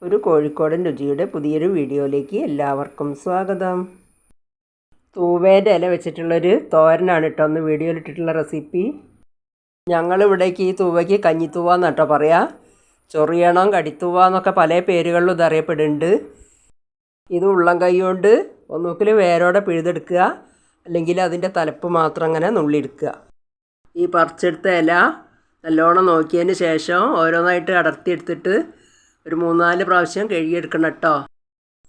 ഒരു കോഴിക്കോടൻ രുചിയുടെ പുതിയൊരു വീഡിയോയിലേക്ക് എല്ലാവർക്കും സ്വാഗതം. തൂവേൻ്റെ ഇല വെച്ചിട്ടുള്ളൊരു തോരനാണ് കേട്ടോ ഒന്ന് വീഡിയോയിൽ ഇട്ടിട്ടുള്ള റെസിപ്പി. ഞങ്ങളിവിടേക്ക് ഈ തൂവയ്ക്ക് കഞ്ഞിത്തൂവ എന്നാണ് കേട്ടോ പറയുക. ചൊറിയണം, കടിത്തൂവ എന്നൊക്കെ പല പേരുകളിലും ഇത് അറിയപ്പെടുന്നുണ്ട്. ഇത് ഉള്ളം കൈ കൊണ്ട് ഒന്നുകിൽ വേരോടെ പിഴുതെടുക്കുക, അല്ലെങ്കിൽ അതിൻ്റെ തലപ്പ് മാത്രം അങ്ങനെ നുള്ളിയെടുക്കുക. ഈ പറിച്ചെടുത്ത ഇല നല്ലോണം നോക്കിയതിന് ശേഷം ഓരോന്നായിട്ട് അടർത്തിയെടുത്തിട്ട് ഒരു 3-4 പ്രാവശ്യം കഴുകിയെടുക്കണം കേട്ടോ.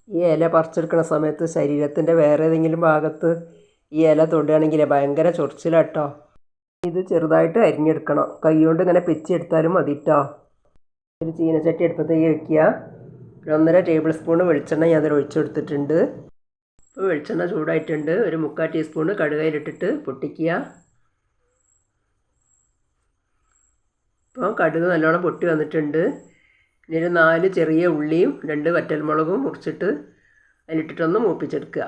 ഈ ഇല പറിച്ചെടുക്കുന്ന സമയത്ത് ശരീരത്തിൻ്റെ വേറെ ഏതെങ്കിലും ഭാഗത്ത് ഈ ഇല തൊടുകയാണെങ്കിൽ ഭയങ്കര ചൊറിച്ചിലാണ് കേട്ടോ. ഇത് ചെറുതായിട്ട് അരിഞ്ഞെടുക്കണം. കൈ കൊണ്ട് ഇങ്ങനെ പിച്ചെടുത്താലും മതി കേട്ടോ. ഒരു ചീനച്ചട്ടി അടുപ്പത്തേക്ക് വയ്ക്കുക. ഒരു 1.5 ടേബിൾ സ്പൂൺ വെളിച്ചെണ്ണ ഞാൻ അതിൽ ഒഴിച്ചെടുത്തിട്ടുണ്ട്. ഇപ്പോൾ വെളിച്ചെണ്ണ ചൂടായിട്ടുണ്ട്. ഒരു 3/4 ടീസ്പൂൺ കടുകയിലിട്ടിട്ട് പൊട്ടിക്കുക. ഇപ്പോൾ കടുക് നല്ലോണം പൊട്ടി വന്നിട്ടുണ്ട്. ഇനി ഒരു 4 ചെറിയ ഉള്ളിയും 2 വറ്റൽമുളകും മുറിച്ചിട്ട് അതിലിട്ടിട്ടൊന്ന് മൂപ്പിച്ചെടുക്കുക.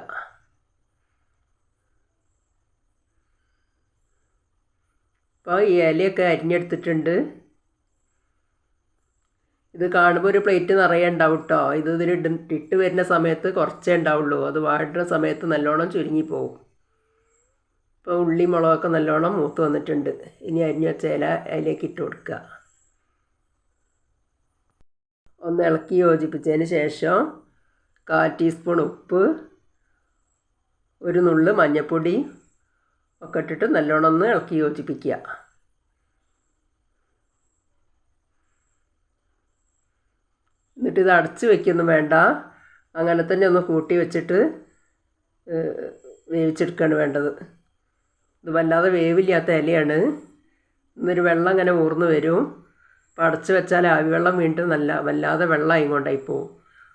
അപ്പോൾ ഈ ഇലയൊക്കെ അരിഞ്ഞെടുത്തിട്ടുണ്ട്. ഇത് കാണുമ്പോൾ ഒരു പ്ലേറ്റ് നിറയെ ഉണ്ടാവും കേട്ടോ. ഇതിൽ ഇട്ട് വരുന്ന സമയത്ത് കുറച്ചേ ഉണ്ടാവുള്ളൂ. അത് വാടുന്ന സമയത്ത് നല്ലോണം ചുരുങ്ങിപ്പോവും. ഇപ്പോൾ ഉള്ളി മുളകൊക്കെ നല്ലോണം മൂത്ത് വന്നിട്ടുണ്ട്. ഇനി അരിഞ്ഞു വെച്ച ഇല അതിലേക്ക് ഇട്ട് കൊടുക്കുക. ഒന്ന് ഇളക്കി യോജിപ്പിച്ചതിന് ശേഷം 1/4 ടീസ്പൂൺ ഉപ്പ്, ഒരു നുള്ള് മഞ്ഞൾപ്പൊടി ഒക്കെ ഇട്ടിട്ട് നല്ലോണം ഒന്ന് ഇളക്കി യോജിപ്പിക്കുക. എന്നിട്ട് ഇത് അടച്ച് വയ്ക്കൊന്നും വേണ്ട, അങ്ങനെ തന്നെ ഒന്ന് കൂട്ടി വെച്ചിട്ട് വേവിച്ചെടുക്കുകയാണ് വേണ്ടത്. ഇത് വല്ലാതെ വേവില്ലാത്ത ഇലയാണ്. ഇന്നൊരു വെള്ളം ഇങ്ങനെ ഊർന്ന് വരും. അപ്പോൾ അടച്ച് വെച്ചാൽ ആവി വെള്ളം വീണ്ടും വല്ലാതെ വെള്ളം കൊണ്ടായി പോവും.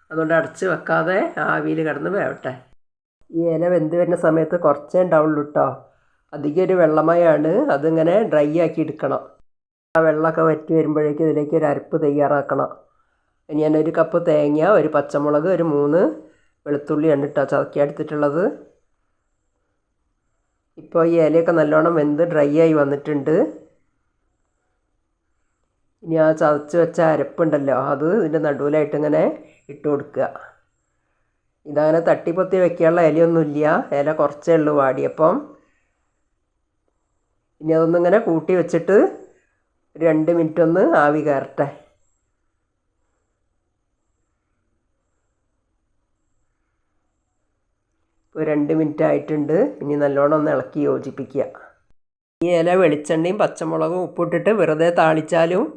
അതുകൊണ്ട് അടച്ച് വെക്കാതെ ആവിയിൽ കിടന്ന് വേവട്ടെ. ഈ ഇല വെന്ത് വരുന്ന സമയത്ത് കുറച്ചേ ഉണ്ടാവുള്ളൂ കേട്ടോ. അധികം ഒരു വെള്ളമയാണ്. അതിങ്ങനെ ഡ്രൈ ആക്കി എടുക്കണം. ആ വെള്ളമൊക്കെ വറ്റി വരുമ്പോഴേക്കും ഇതിലേക്ക് ഒരു അരപ്പ് തയ്യാറാക്കണം. ഇനി ഞാൻ 1 കപ്പ് തേങ്ങ, ഒരു പച്ചമുളക്, ഒരു 3 വെളുത്തുള്ളിയാണ് കേട്ടോ ചതക്കി എടുത്തിട്ടുള്ളത്. ഇപ്പോൾ ഈ ഇലയൊക്കെ നല്ലോണം വെന്ത് ഡ്രൈ ആയി വന്നിട്ടുണ്ട്. ഇനി ആ ചതച്ച് വെച്ച അരപ്പുണ്ടല്ലോ അത് ഇതിൻ്റെ നടുവിലായിട്ട് ഇങ്ങനെ ഇട്ട് കൊടുക്കുക. ഇതങ്ങനെ തട്ടിപ്പൊത്തി വെക്കാനുള്ള ഇലയൊന്നുമില്ല, ഇല കുറച്ചേ ഉള്ളൂ വാടിയപ്പം. ഇനി അതൊന്നിങ്ങനെ കൂട്ടി വെച്ചിട്ട് 2 മിനിറ്റ് ഒന്ന് ആവി കയറട്ടെ. ഇപ്പോൾ 2 മിനിറ്റ് ആയിട്ടുണ്ട്. ഇനി നല്ലോണം ഒന്ന് ഇളക്കി യോജിപ്പിക്കുക. ഈ ഇല വെളിച്ചെണ്ണയും പച്ചമുളകും ഉപ്പിട്ടിട്ട് വെറുതെ താളിച്ചാലും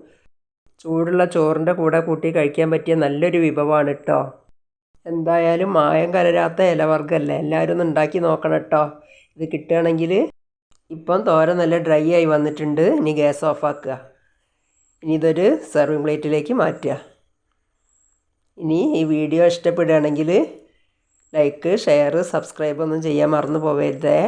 ചൂടുള്ള ചോറിൻ്റെ കൂടെ കൂട്ടി കഴിക്കാൻ പറ്റിയ നല്ലൊരു വിഭവമാണ് കേട്ടോ. എന്തായാലും മായം കലരാത്ത ഇലവർഗ്ഗമല്ലേ, എല്ലാവരും ഒന്ന് ഉണ്ടാക്കി നോക്കണം കേട്ടോ. ഇത് കിട്ടുകയാണെങ്കിൽ. ഇപ്പം തോരൻ നല്ല ഡ്രൈ ആയി വന്നിട്ടുണ്ട്. ഇനി ഗ്യാസ് ഓഫാക്കുക. ഇനി ഇതൊരു സെർവിങ് പ്ലേറ്റിലേക്ക് മാറ്റുക. ഇനി ഈ വീഡിയോ ഇഷ്ടപ്പെടുകയാണെങ്കിൽ ലൈക്ക്, ഷെയർ, സബ്സ്ക്രൈബ് ഒന്നും ചെയ്യാൻ മറന്നു പോകരുതേ.